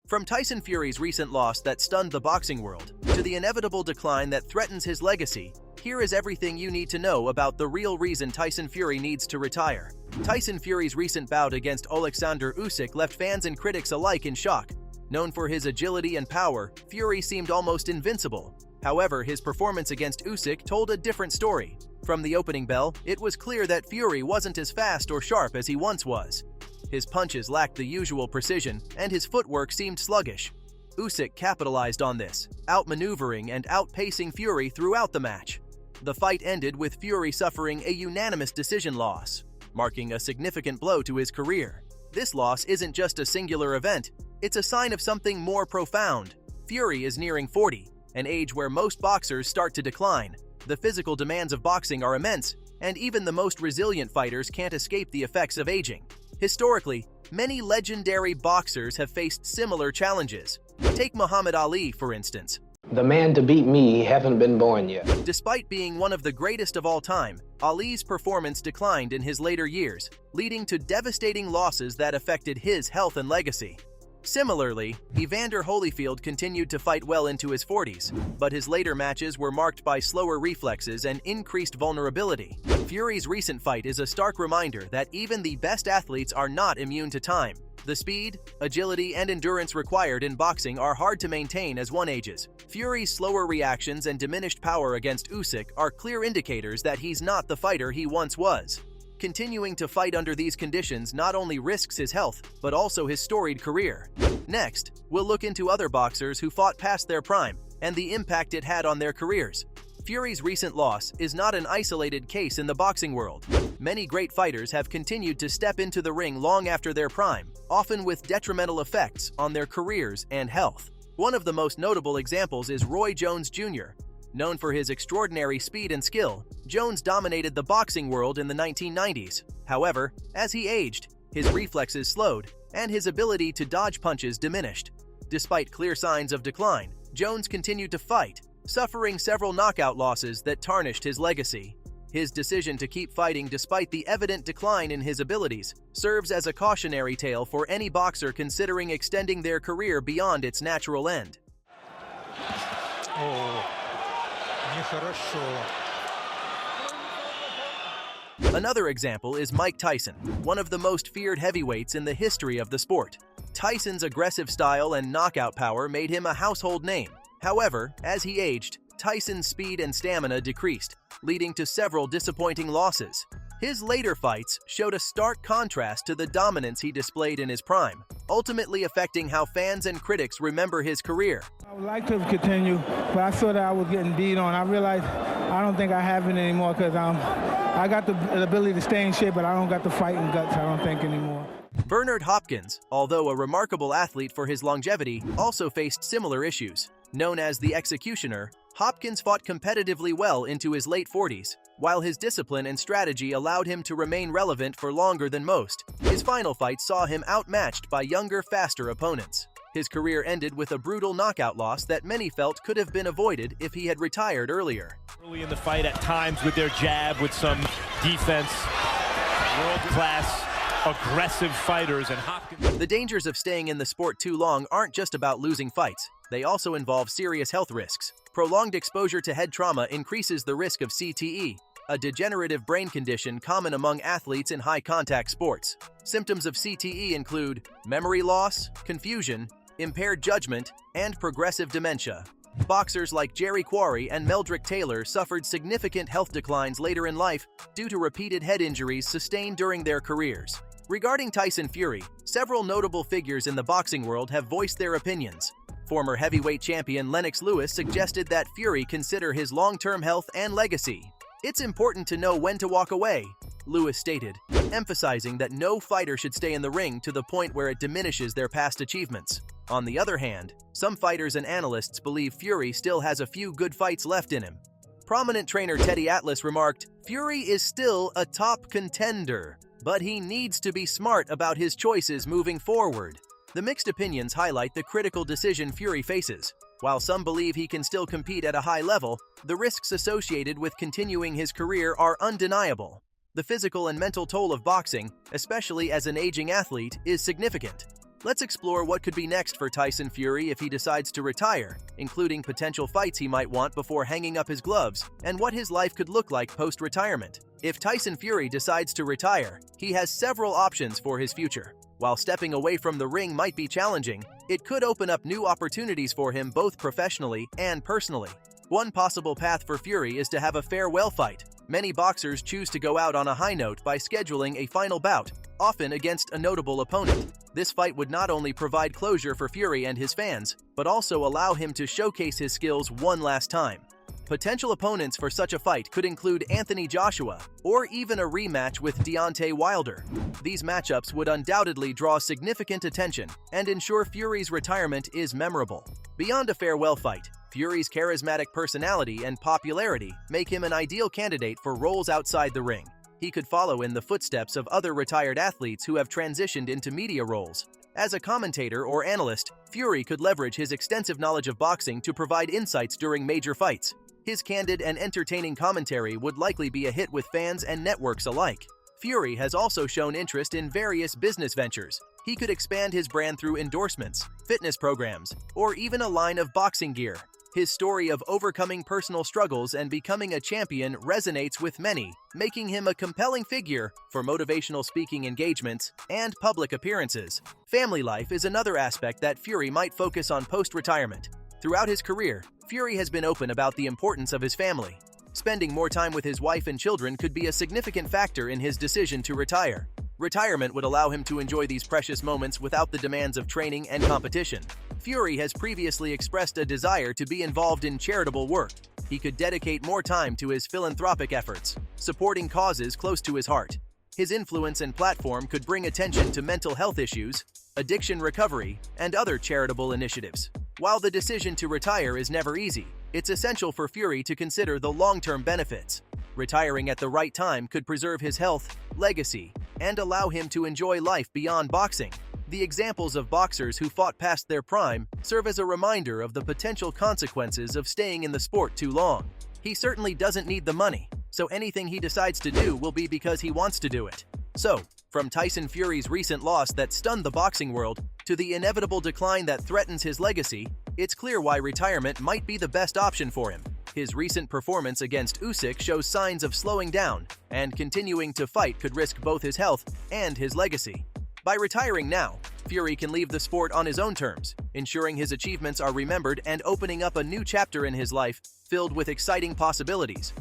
From Tyson Fury's recent loss that stunned the boxing world, to the inevitable decline that threatens his legacy, here is everything you need to know about the real reason Tyson Fury needs to retire. Tyson Fury's recent bout against Alexander Usyk left fans and critics alike in shock. Known for his agility and power, Fury seemed almost invincible. However, his performance against Usyk told a different story. From the opening bell, it was clear that Fury wasn't as fast or sharp as he once was. His punches lacked the usual precision, and his footwork seemed sluggish. Usyk capitalized on this, outmaneuvering and outpacing Fury throughout the match. The fight ended with Fury suffering a unanimous decision loss, marking a significant blow to his career. This loss isn't just a singular event, it's a sign of something more profound. Fury is nearing 40, an age where most boxers start to decline. The physical demands of boxing are immense, and even the most resilient fighters can't escape the effects of aging. Historically, many legendary boxers have faced similar challenges. Take Muhammad Ali, for instance. The man to beat me haven't been born yet. Despite being one of the greatest of all time, Ali's performance declined in his later years, leading to devastating losses that affected his health and legacy. Similarly, Evander Holyfield continued to fight well into his 40s, but his later matches were marked by slower reflexes and increased vulnerability. Fury's recent fight is a stark reminder that even the best athletes are not immune to time. The speed, agility, and endurance required in boxing are hard to maintain as one ages. Fury's slower reactions and diminished power against Usyk are clear indicators that he's not the fighter he once was. Continuing to fight under these conditions not only risks his health, but also his storied career. Next, we'll look into other boxers who fought past their prime and the impact it had on their careers. Fury's recent loss is not an isolated case in the boxing world. Many great fighters have continued to step into the ring long after their prime, often with detrimental effects on their careers and health. One of the most notable examples is Roy Jones Jr. Known for his extraordinary speed and skill, Jones dominated the boxing world in the 1990s. However, as he aged, his reflexes slowed, and his ability to dodge punches diminished. Despite clear signs of decline, Jones continued to fight, suffering several knockout losses that tarnished his legacy. His decision to keep fighting despite the evident decline in his abilities serves as a cautionary tale for any boxer considering extending their career beyond its natural end. Another example is Mike Tyson, one of the most feared heavyweights in the history of the sport. Tyson's aggressive style and knockout power made him a household name. However, as he aged, Tyson's speed and stamina decreased, leading to several disappointing losses. His later fights showed a stark contrast to the dominance he displayed in his prime, ultimately affecting how fans and critics remember his career. I would like to continue, but I saw that I was getting beat on. I realized I don't think I have it anymore because I got the ability to stay in shape, but I don't got the fighting guts, I don't think, anymore. Bernard Hopkins, although a remarkable athlete for his longevity, also faced similar issues. Known as the Executioner, Hopkins fought competitively well into his late 40s, while his discipline and strategy allowed him to remain relevant for longer than most. His final fight saw him outmatched by younger, faster opponents. His career ended with a brutal knockout loss that many felt could have been avoided if he had retired earlier. Early in the fight at times with their jab, with some defense, world-class aggressive fighters, and Hopkins. The dangers of staying in the sport too long aren't just about losing fights. They also involve serious health risks. Prolonged exposure to head trauma increases the risk of CTE, a degenerative brain condition common among athletes in high-contact sports. Symptoms of CTE include memory loss, confusion, impaired judgment, and progressive dementia. Boxers like Jerry Quarry and Meldrick Taylor suffered significant health declines later in life due to repeated head injuries sustained during their careers. Regarding Tyson Fury, several notable figures in the boxing world have voiced their opinions. Former heavyweight champion Lennox Lewis suggested that Fury consider his long-term health and legacy. "It's important to know when to walk away," Lewis stated, emphasizing that no fighter should stay in the ring to the point where it diminishes their past achievements. On the other hand, some fighters and analysts believe Fury still has a few good fights left in him. Prominent trainer Teddy Atlas remarked, "Fury is still a top contender, but he needs to be smart about his choices moving forward." The mixed opinions highlight the critical decision Fury faces. While some believe he can still compete at a high level, the risks associated with continuing his career are undeniable. The physical and mental toll of boxing, especially as an aging athlete, is significant. Let's explore what could be next for Tyson Fury if he decides to retire, including potential fights he might want before hanging up his gloves, and what his life could look like post-retirement. If Tyson Fury decides to retire, he has several options for his future. While stepping away from the ring might be challenging, it could open up new opportunities for him both professionally and personally. One possible path for Fury is to have a farewell fight. Many boxers choose to go out on a high note by scheduling a final bout, often against a notable opponent. This fight would not only provide closure for Fury and his fans, but also allow him to showcase his skills one last time. Potential opponents for such a fight could include Anthony Joshua, or even a rematch with Deontay Wilder. These matchups would undoubtedly draw significant attention and ensure Fury's retirement is memorable. Beyond a farewell fight, Fury's charismatic personality and popularity make him an ideal candidate for roles outside the ring. He could follow in the footsteps of other retired athletes who have transitioned into media roles. As a commentator or analyst, Fury could leverage his extensive knowledge of boxing to provide insights during major fights. His candid and entertaining commentary would likely be a hit with fans and networks alike. Fury has also shown interest in various business ventures. He could expand his brand through endorsements, fitness programs, or even a line of boxing gear. His story of overcoming personal struggles and becoming a champion resonates with many, making him a compelling figure for motivational speaking engagements and public appearances. Family life is another aspect that Fury might focus on post-retirement. Throughout his career, Fury has been open about the importance of his family. Spending more time with his wife and children could be a significant factor in his decision to retire. Retirement would allow him to enjoy these precious moments without the demands of training and competition. Fury has previously expressed a desire to be involved in charitable work. He could dedicate more time to his philanthropic efforts, supporting causes close to his heart. His influence and platform could bring attention to mental health issues, addiction recovery, and other charitable initiatives. While the decision to retire is never easy, it's essential for Fury to consider the long-term benefits. Retiring at the right time could preserve his health, legacy, and allow him to enjoy life beyond boxing. The examples of boxers who fought past their prime serve as a reminder of the potential consequences of staying in the sport too long. He certainly doesn't need the money, so anything he decides to do will be because he wants to do it. So, from Tyson Fury's recent loss that stunned the boxing world to the inevitable decline that threatens his legacy, it's clear why retirement might be the best option for him. His recent performance against Usyk shows signs of slowing down, and continuing to fight could risk both his health and his legacy. By retiring now, Fury can leave the sport on his own terms, ensuring his achievements are remembered and opening up a new chapter in his life filled with exciting possibilities.